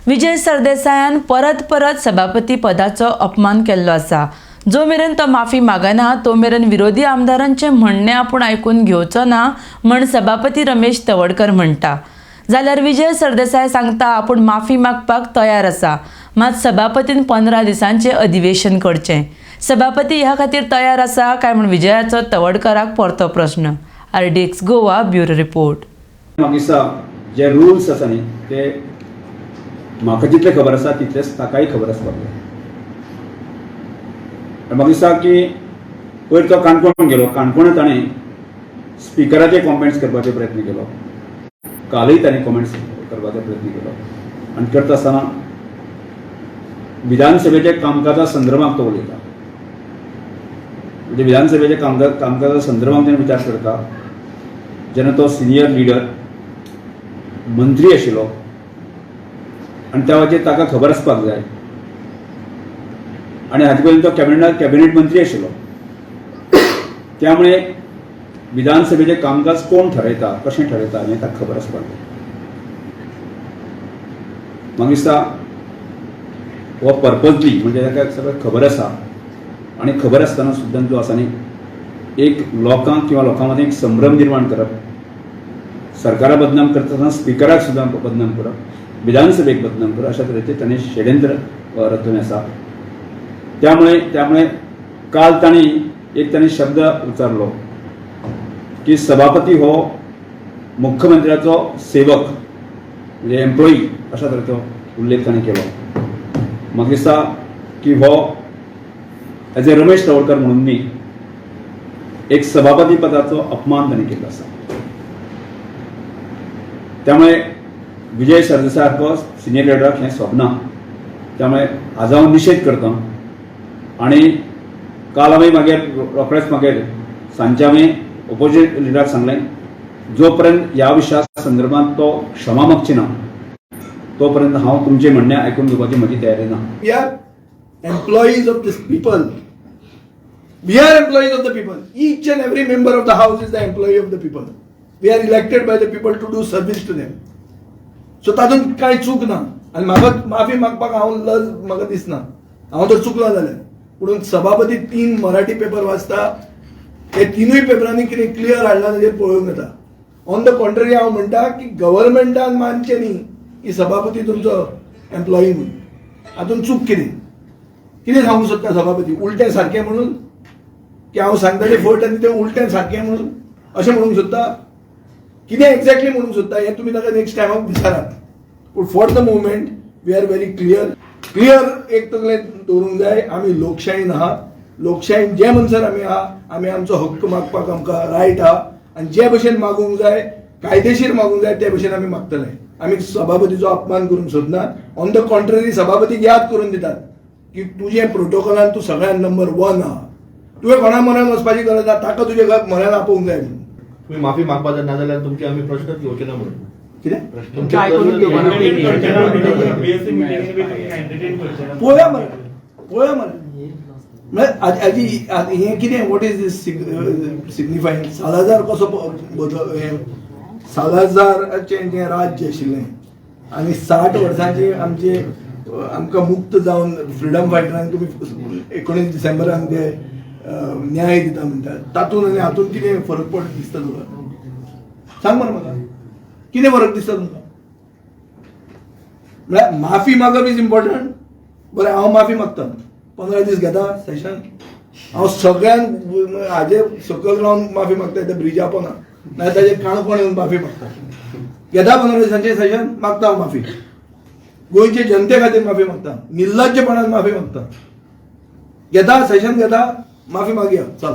विजय सरदेसायान परत परत सभापती पदाचो अपमान केल्लो आसा। जो मेरेन तो माफी मागना तो मेरेन विरोधी आमदारांचे म्हणणे आपूण आयकून घेवचो ना म्हण सभापती रमेश तवडकर म्हणटा। जाल्यार विजय सरदेसाय सांगता आपूण माफी मागपाक तयार आसा, मात सभापतीन 15 दिसांचे अधिवेशन करचें। सभापती ह्या खातीर तयार आसा काय म्हण विजयाचो तवडकराक परतो प्रश्न। RDX Goa bureau report. म्हाका जे रुल्स आसा न्ही ते म्हाका जितले खबर आसा तितलेच ताकाय खबर आसपाक जाय। म्हाका दिसता की पयर तो काणकोण गेलो, काणकोण ताणें स्पिकराचे कॉमेंट्स करपाचो प्रयत्न केलो, कालय ताणें कॉमेंट्स करपाचो प्रयत्न केलो आनी करता आसतना विधानसभेच्या कामकाजा संदर्भात तो उलयता। म्हणजे विधानसभेच्या कामकाजा संदर्भात ताणें विचार करता जेन्ना तो सिनियर लीडर मंत्री आशिल्लो आनी त्या वेळाचेर ताका खबर आसपाक जाय आणि हाजे पयलीं तो कॅबिनेट मंत्री आशिल्लो, त्यामुळे विधानसभेचे कामकाज कोण ठरयता, कशें ठरयता हें ताका खबर आसपाक जाय। म्हाका दिसता हो पर्पजली म्हणजे ताका सगळें खबर आसा आनी खबर आसतना सुद्दां जो आसा न्ही एक लोकांक किंवा लोकां मदें एक संभ्रम निर्माण करप, सरकारा बदनाम करतना स्पिकराक सुद्दां बदनाम करप, विधानसभेक बदनाम करप, अशा तरेचें ताणें षडयंत्र रचून आसा। त्यामुळे काल ताणें शब्द उच्चारलो की सभापती हो मुख्यमंत्र्याचो सेवक म्हणजे एम्प्लॉई अशा तरेचो उल्लेख ताणें केलो। म्हाका दिसता की हो एज ए रमेश तवडकर म्हणून न्ही एक सभापती पदाचो अपमान ताणें केल्लो आसा। त्यामुळे विजय सरदेसाय सारको सिनियर लिडराक हें सोबना, त्यामुळे हाजो हांव निशेध करता आणि काल आमी रोखडेच मागीर सांजचे आमी ऑपोजिट लिडराक सांगलें जोपर्यंत ह्या विशया संदर्भात तो क्षमा मागची ना तोपर्यंत हांव तुमचे म्हणणे आयकून घेवपाची म्हजी तयारी ना। We are employees of this people. We are employees of the people. Each and every member of the house is the employee of the people. We are elected by the people to do service to them. So तातूंत कांय चूक ना आनी म्हाका माफी मागपाक हांव लज म्हाका दिसना, हांव तर चुकलो जाल्यार। पूण सभापती 3 मराठी पेपर वाचता, हे 3य पेपरांनी कितें क्लियर हाडला ताजेर पळोवंक येता। ऑन द कॉन्ट्ररी हांव म्हणटा की गव्हर्नमेंटान मानचें न्ही की सभापती तुमचो एम्प्लॉई म्हणून। हातूंत चूक कितें सांगूंक सोदता सभापती? उलटें सारकें म्हणून की हांव सांगता तें फट आनी तें उलटें सारकें म्हणून अशें म्हणूंक सोदता? कितें एक्झॅक्टली म्हणूंक सोदता हें तुमी ताका नेक्स्ट टायमाक विचारात। पूण for the moment we are very clear एक तकलेंत दवरूंक जाय, आमी लोकशायेन आहा, लोकशायेन जे मनशार आमी आहा, आमी आमचो हक्क मागपाक आमकां रायट आहा आनी जे भशेन मागूंक जाय कायदेशीर मागूंक जाय ते भशेन आमी मागतले। आमी सभापतीचो अपमान करूंक सोदनात। ऑन द कॉन्ट्ररी सभापतीक याद करून दितात की तुजे प्रोटोकॉलान तूं सगळ्यात नंबर 1 आहा, तुवें कोणा मनान वचपाची गरज ना, ताका तुजे मनान आपोवंक जाय म्हणून। तुम्ही माफी मागपाक ना जाल्यार तुमचे आमी प्रश्नच घेवचे ना म्हणून कितें पळोवया मरे हें कितें वॉट इज दीस सिग्निफायंग? सालाजार कसो सालाजाराचें जें राज्य आशिल्लें आनी 60 वर्सांची आमकां मुक्त जावन फ्रिडम फायटरांक तुमी 19 डिसेंबराक जे न्याय दिता म्हणटात तातूंत आनी हातूंत कितें फरक पडटा दिसता तुका? सांग मरे म्हाका कितें फरक दिसता तुमकां? म्हळ्यार माफी मागप इज इम्पॉर्टंट। बरें हांव माफी मागता, 15 दीस घेता सेशन, हांव सगळ्यांक हाजे सकयल रावन माफी मागता, त्या ब्रिजा पोना नाजाल्यार ताजे काणकोण येवन माफी मागता, घेता 15 दिसांचें सेशन, मागता हांव माफी, गोंयचे जनते खातीर माफी मागता, निर्लज्जपणान माफी मागता, घेता सेशन घेता, माफी मागया चल।